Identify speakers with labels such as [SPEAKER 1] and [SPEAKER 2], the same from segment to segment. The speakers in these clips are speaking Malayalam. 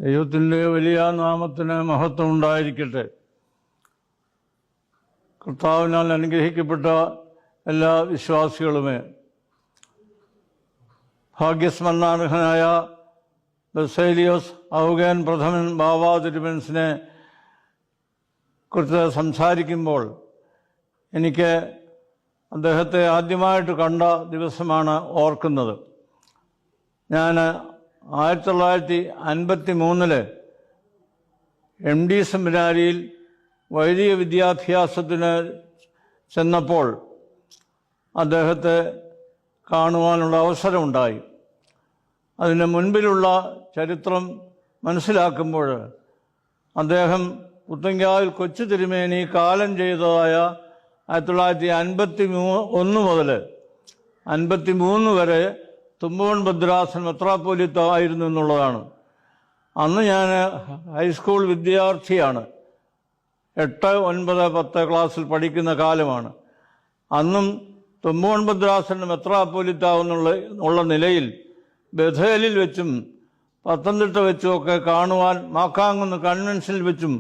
[SPEAKER 1] ദൈവത്തിൻ്റെ വലിയ നാമത്തിന് മഹത്വം ഉണ്ടായിരിക്കട്ടെ. കർത്താവിനാൽ അനുഗ്രഹിക്കപ്പെട്ട എല്ലാ വിശ്വാസികളുമേ, ഭാഗ്യസ്മരണാർഹനായ ബസേലിയോസ് ഔഗേൻ പ്രഥമൻ ബാവാ തിരുമനസിനെ കുറിച്ച് സംസാരിക്കുമ്പോൾ എനിക്ക് അദ്ദേഹത്തെ ആദ്യമായിട്ട് കണ്ട ദിവസമാണ് ഓർക്കുന്നത്. ഞാൻ 1953 MD സെമിനാരിയിൽ വൈദിക വിദ്യാഭ്യാസത്തിന് ചെന്നപ്പോൾ അദ്ദേഹത്തെ കാണുവാനുള്ള അവസരമുണ്ടായി. അതിന് മുൻപിലുള്ള ചരിത്രം മനസ്സിലാക്കുമ്പോൾ അദ്ദേഹം പുത്തങ്കാവിൽ കൊച്ചു തിരുമേനി കാലം ചെയ്തതായ 1951 മുതൽ 53 വരെ തുമ്പവൻ ഭദ്രാസൻ മെത്രാപ്പോലീത്ത ആയിരുന്നു എന്നുള്ളതാണ്. അന്ന് ഞാൻ ഹൈസ്കൂൾ വിദ്യാർത്ഥിയാണ്. 8, 9, 10 ക്ലാസ്സിൽ പഠിക്കുന്ന കാലമാണ്. അന്നും തുമ്പവൻ ഭദ്രാസൻ മെത്രാപ്പോലീത്ത എന്നുള്ള നിലയിൽ ബഥേലിൽ വെച്ചും പത്തനംതിട്ട വെച്ചുമൊക്കെ കാണുവാൻ, മാക്കാങ്കുന്ന് കൺവെൻഷനിൽ വെച്ചും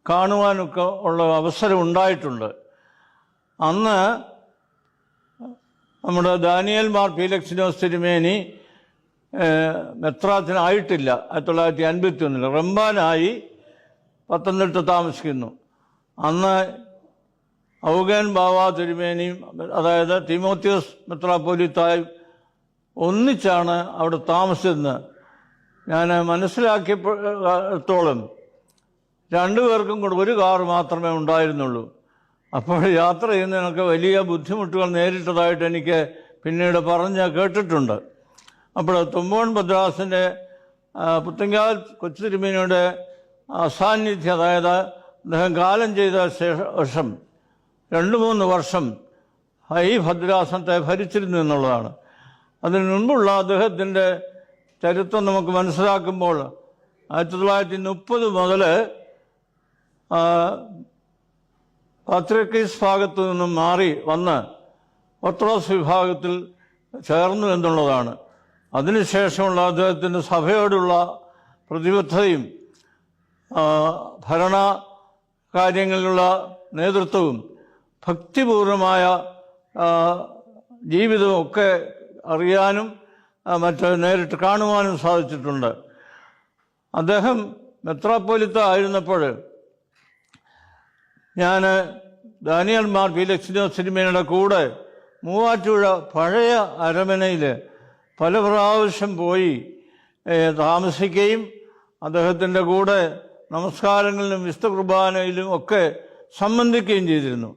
[SPEAKER 1] കാണുവാനൊക്കെ ഉള്ള അവസരം ഉണ്ടായിട്ടുണ്ട്. അന്ന് നമ്മുടെ ദാനിയേൽ മാർ ഫീലക്സിനോസ് തിരുമേനി മെത്രാത്തിനായിട്ടില്ല. 1951 റംബാനായി പത്തനംതിട്ട താമസിക്കുന്നു. അന്ന് ഔഗേൻ ബാവാ തിരുമേനിയും, അതായത് തിമോത്തിയോസ് മെത്രാപ്പോലീത്തായും ഒന്നിച്ചാണ് അവിടെ താമസിച്ചതെന്ന് ഞാൻ മനസ്സിലാക്കിയപ്പോഴത്തോളം രണ്ടുപേർക്കും കൂടെ ഒരു കാർ മാത്രമേ ഉണ്ടായിരുന്നുള്ളൂ. അപ്പോൾ യാത്ര ചെയ്യുന്നതിനൊക്കെ വലിയ ബുദ്ധിമുട്ടുകൾ നേരിട്ടതായിട്ട് എനിക്ക് പിന്നീട് പറഞ്ഞ് കേട്ടിട്ടുണ്ട്. അപ്പോൾ തുമ്പവൻ ഭദ്രാസൻ്റെ പുത്തങ്കാൽ കൊച്ചു തിരുമേനിയുടെ അസാന്നിധ്യം, അതായത് അദ്ദേഹം കാലം ചെയ്ത ശേഷം 2-3 വർഷം ഈ ഭദ്രാസനത്തെ ഭരിച്ചിരുന്നു എന്നുള്ളതാണ്. അതിനു മുൻപുള്ള അദ്ദേഹത്തിൻ്റെ ചരിത്രം നമുക്ക് മനസ്സിലാക്കുമ്പോൾ 1930 മുതൽ പാത്രിയർക്കീസ് ഭാഗത്തു നിന്നും മാറി വന്ന് ഓർത്തഡോക്സ് വിഭാഗത്തിൽ ചേർന്നു എന്നുള്ളതാണ്. അതിനുശേഷമുള്ള അദ്ദേഹത്തിൻ്റെ സഭയോടുള്ള പ്രതിബദ്ധതയും ഭരണ കാര്യങ്ങളിലുള്ള നേതൃത്വവും ഭക്തിപൂർവമായ ജീവിതവും ഒക്കെ അറിയാനും നേരിട്ട് കാണുവാനും സാധിച്ചിട്ടുണ്ട്. അദ്ദേഹം മെത്രാപ്പോലീത്ത ആയിരുന്നപ്പോൾ ഞാൻ ദാനിയേൽ മാർ ഫീലക്സിനോസ് തിരുമേനിയുടെ കൂടെ മൂവാറ്റുപുഴ പഴയ അരമനയിൽ പല പ്രാവശ്യം പോയി താമസിക്കുകയും അദ്ദേഹത്തിൻ്റെ കൂടെ നമസ്കാരങ്ങളിലും വിശുദ്ധ കുർബാനയിലും ഒക്കെ സംബന്ധിക്കുകയും ചെയ്തിരുന്നു.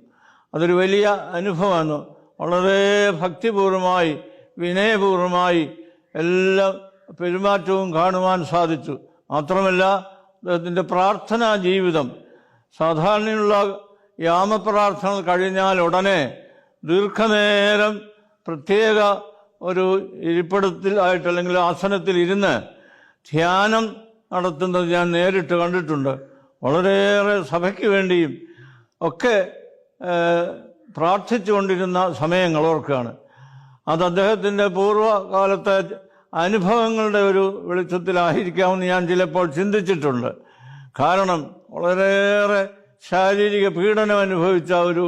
[SPEAKER 1] അതൊരു വലിയ അനുഭവമാണ്. വളരെ ഭക്തിപൂർവമായി വിനയപൂർവമായി എല്ലാ പെരുമാറ്റവും കാണുവാൻ സാധിച്ചു. മാത്രമല്ല അദ്ദേഹത്തിൻ്റെ പ്രാർത്ഥനാ ജീവിതം, സാധാരണയുള്ള യാമപ്രാർത്ഥനകൾ കഴിഞ്ഞാൽ ഉടനെ ദീർഘനേരം പ്രത്യേക ഒരു ഇരിപ്പിടത്തിലായിട്ട് അല്ലെങ്കിൽ ആസനത്തിൽ ഇരുന്ന് ധ്യാനം നടത്തുന്നത് ഞാൻ നേരിട്ട് കണ്ടിട്ടുണ്ട്. വളരെയേറെ സഭയ്ക്ക് വേണ്ടിയും ഒക്കെ പ്രാർത്ഥിച്ചുകൊണ്ടിരുന്ന സമയങ്ങൾ ഓർക്കുകയാണ്. അത് അദ്ദേഹത്തിൻ്റെ പൂർവ്വകാലത്തെ അനുഭവങ്ങളുടെ ഒരു വെളിച്ചത്തിലായിരിക്കാമെന്ന് ഞാൻ ചിലപ്പോൾ ചിന്തിച്ചിട്ടുണ്ട്. കാരണം വളരെയേറെ ശാരീരിക പീഡനം അനുഭവിച്ച ഒരു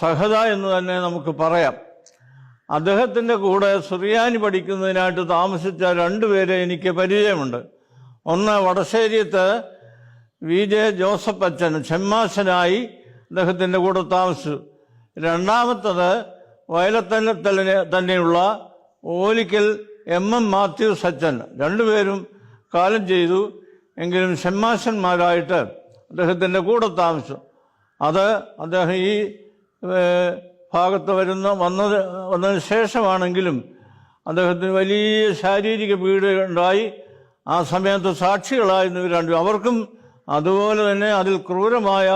[SPEAKER 1] സഹത എന്ന് തന്നെ നമുക്ക് പറയാം. അദ്ദേഹത്തിൻ്റെ കൂടെ സുറിയാനി പഠിക്കുന്നതിനായിട്ട് താമസിച്ച 2 പേരെ എനിക്ക് പരിചയമുണ്ട്. ഒന്ന് വടശ്ശേരിയത്ത് VJ ജോസഫ് അച്ഛൻ ഷമ്മാശനായി അദ്ദേഹത്തിൻ്റെ കൂടെ താമസിച്ചു. രണ്ടാമത്തത് വയലത്തന്നെ തന്നെയുള്ള ഓലിക്കൽ MM മാത്യൂസ് അച്ഛൻ. 2 പേരും കാലം ചെയ്തു എങ്കിലും ഷമ്മാശന്മാരായിട്ട് അദ്ദേഹത്തിൻ്റെ കൂടെ താമസിച്ചു. അത് അദ്ദേഹം ഈ ഭാഗത്ത് വന്നതിന് ശേഷമാണെങ്കിലും അദ്ദേഹത്തിന് വലിയ ശാരീരിക പീഡ ഉണ്ടായി. ആ സമയത്ത് സാക്ഷികളായിരുന്നു 2. അവർക്കും അതുപോലെ തന്നെ അതിൽ ക്രൂരമായ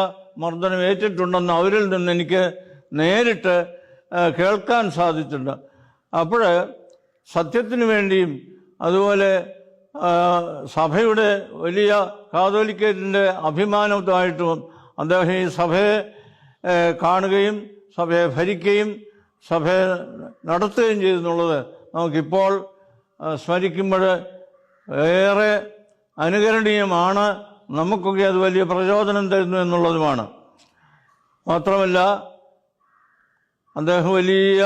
[SPEAKER 1] മർദ്ദനം ഏറ്റിട്ടുണ്ടെന്ന് അവരിൽ നിന്ന് എനിക്ക് നേരിട്ട് കേൾക്കാൻ സാധിച്ചിട്ടുണ്ട്. അപ്പോൾ സത്യത്തിന് വേണ്ടിയും അതുപോലെ സഭയുടെ വലിയ കാതോലിക്കറ്റിൻ്റെ അഭിമാനമായിട്ടും അദ്ദേഹം ഈ സഭയെ കാണുകയും സഭയെ ഭരിക്കുകയും സഭയെ നടത്തുകയും ചെയ്തെന്നുള്ളത് നമുക്കിപ്പോൾ സ്മരിക്കുമ്പോൾ ഏറെ അനുകരണീയമാണ്. നമുക്കൊക്കെ അത് വലിയ പ്രചോദനം തരുന്നു എന്നുള്ളതുമാണ്. മാത്രമല്ല, അദ്ദേഹം വലിയ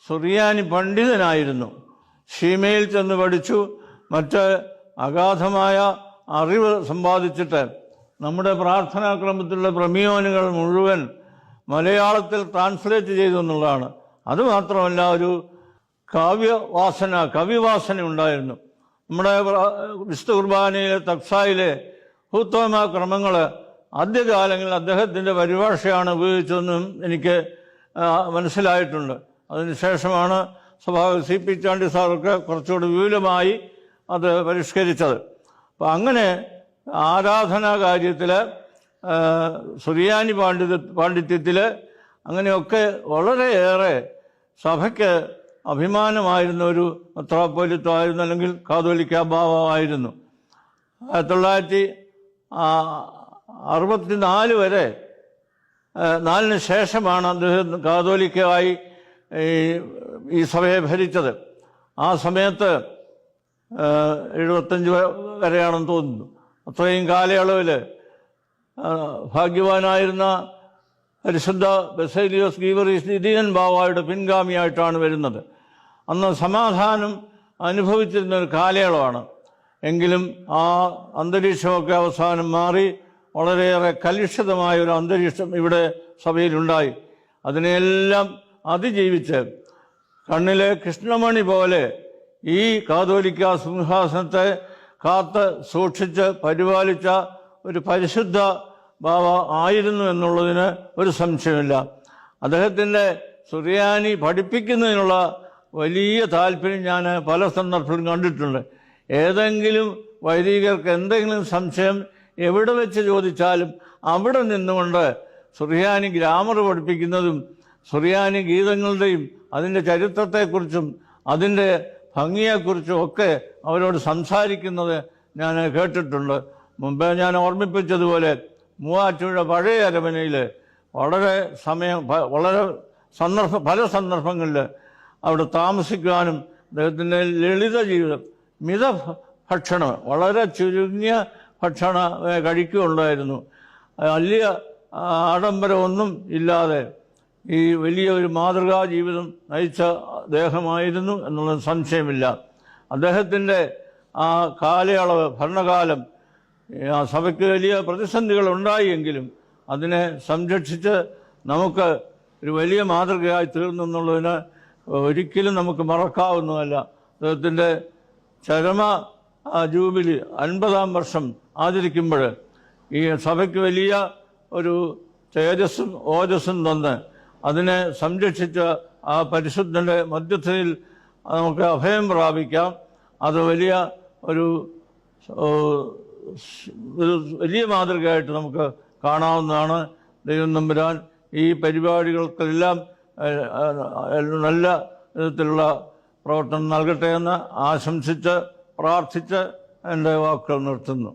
[SPEAKER 1] സുറിയാനി പണ്ഡിതനായിരുന്നു. ഷീമയിൽ ചെന്ന് പഠിച്ചു. മറ്റ് അഗാധമായ അറിവ് സമ്പാദിച്ചിട്ട് നമ്മുടെ പ്രാർത്ഥനാക്രമത്തിലുള്ള പ്രമിയോനുകൾ മുഴുവൻ മലയാളത്തിൽ ട്രാൻസ്ലേറ്റ് ചെയ്തു എന്നുള്ളതാണ്. അതുമാത്രമല്ല, ഒരു കവിവാസന ഉണ്ടായിരുന്നു. നമ്മുടെ വിശുദ്ധ കുർബാനയിലെ തക്സായിലെ ഹൂത്തോമ ക്രമങ്ങൾ ആദ്യകാലങ്ങളിൽ അദ്ദേഹത്തിൻ്റെ പരിഭാഷയാണ് ഉപയോഗിച്ചതെന്നും എനിക്ക് മനസ്സിലായിട്ടുണ്ട്. അതിനുശേഷമാണ് സഭാപതി CP ചാണ്ടി സാറൊക്കെ കുറച്ചുകൂടി വിപുലമായി അത് പരിഷ്കരിച്ചത്. അപ്പം അങ്ങനെ ആരാധനാ കാര്യത്തിൽ, സുറിയാനി പാണ്ഡിത്യത്തിൽ അങ്ങനെയൊക്കെ വളരെയേറെ സഭയ്ക്ക് അഭിമാനമായിരുന്ന ഒരു മെത്രാപ്പോലിത്തമായിരുന്നു, അല്ലെങ്കിൽ കാതോലിക്ക ബാവമായിരുന്നു. 1964 വരെ, 4 ശേഷമാണ് അദ്ദേഹം കാതോലിക്കയായി ഈ സഭയെ ഭരിച്ചത്. ആ സമയത്ത് 75 വരെയാണെന്ന് തോന്നുന്നു. അത്രയും കാലയളവിൽ ഭാഗ്യവാനായിരുന്ന പരിശുദ്ധ ബസേലിയോസ് ഗീവറീസ് ദിദിയൻ ബാവായുടെ പിൻഗാമിയായിട്ടാണ് വരുന്നത്. അന്ന് സമാധാനം അനുഭവിച്ചിരുന്ന ഒരു കാലയളവാണ്. എങ്കിലും ആ അന്തരീക്ഷമൊക്കെ അവസാനം മാറി വളരെയേറെ കലുഷിതമായ ഒരു അന്തരീക്ഷം ഇവിടെ സഭയിലുണ്ടായി. അതിനെല്ലാം അതിജീവിച്ച് കണ്ണിലെ കൃഷ്ണമണി പോലെ ഈ കാതോലിക്ക സിംഹാസനത്തെ കാത്ത് സൂക്ഷിച്ച് പരിപാലിച്ച ഒരു പരിശുദ്ധ ബാവ ആയിരുന്നു എന്നുള്ളതിന് ഒരു സംശയമില്ല. അദ്ദേഹത്തിൻ്റെ സുറിയാനി പഠിപ്പിക്കുന്നതിനുള്ള വലിയ താല്പര്യം ഞാൻ പല സന്ദർഭത്തിലും കണ്ടിട്ടുണ്ട്. ഏതെങ്കിലും വൈദികർക്ക് എന്തെങ്കിലും സംശയം എവിടെ വെച്ച് ചോദിച്ചാലും അവിടെ നിന്നുകൊണ്ട് സുറിയാനി ഗ്രാമർ പഠിപ്പിക്കുന്നതും സുറിയാനി ഗീതങ്ങളുടെയും അതിൻ്റെ ചരിത്രത്തെക്കുറിച്ചും അതിൻ്റെ ഭംഗിയെക്കുറിച്ചും ഒക്കെ അവരോട് സംസാരിക്കുന്നത് ഞാൻ കേട്ടിട്ടുണ്ട്. മുമ്പേ ഞാൻ ഓർമ്മിപ്പിച്ചതുപോലെ മൂവാറ്റുപുഴ പഴയ അരമനയിൽ പല സന്ദർഭങ്ങളിൽ അവിടെ താമസിക്കുവാനും അദ്ദേഹത്തിൻ്റെ ലളിത ജീവിതം, മിത ഭക്ഷണം, വളരെ ചുരുങ്ങിയ ഭക്ഷണം കഴിക്കുകയുണ്ടായിരുന്നു. വലിയ ആഡംബരമൊന്നും ഇല്ലാതെ ഈ വലിയ ഒരു മാതൃകാ ജീവിതം നയിച്ച അദ്ദേഹമായിരുന്നു എന്നുള്ള സംശയമില്ല. അദ്ദേഹത്തിൻ്റെ ആ കാലയളവ്, ഭരണകാലം, ആ സഭയ്ക്ക് വലിയ പ്രതിസന്ധികൾ ഉണ്ടായെങ്കിലും അതിനെ സംരക്ഷിച്ച് നമുക്ക് ഒരു വലിയ മാതൃകയായി തീർന്നു എന്നുള്ളതിന് ഒരിക്കലും നമുക്ക് മറക്കാവുന്നതല്ല. അദ്ദേഹത്തിൻ്റെ ചരമ ജൂബിലി 50-ാം വർഷം ആചരിക്കുമ്പോൾ ഈ സഭയ്ക്ക് വലിയ ഒരു തേജസ്സും ഓജസ്സും തന്ന് അതിനെ സംരക്ഷിച്ച ആ പരിശുദ്ധൻ്റെ മധ്യത്തിൽ നമുക്ക് അഭയം പ്രാപിക്കാം. അത് വലിയ മാതൃകയായിട്ട് നമുക്ക് കാണാവുന്നതാണ്. ദൈവം തമ്പുരാൻ ഈ പരിപാടികൾക്കെല്ലാം നല്ല വിധത്തിലുള്ള പ്രവർത്തനം നൽകട്ടെ എന്ന് ആശംസിച്ച് പ്രാർത്ഥിച്ച് എൻ്റെ വാക്കുകൾ നിർത്തുന്നു.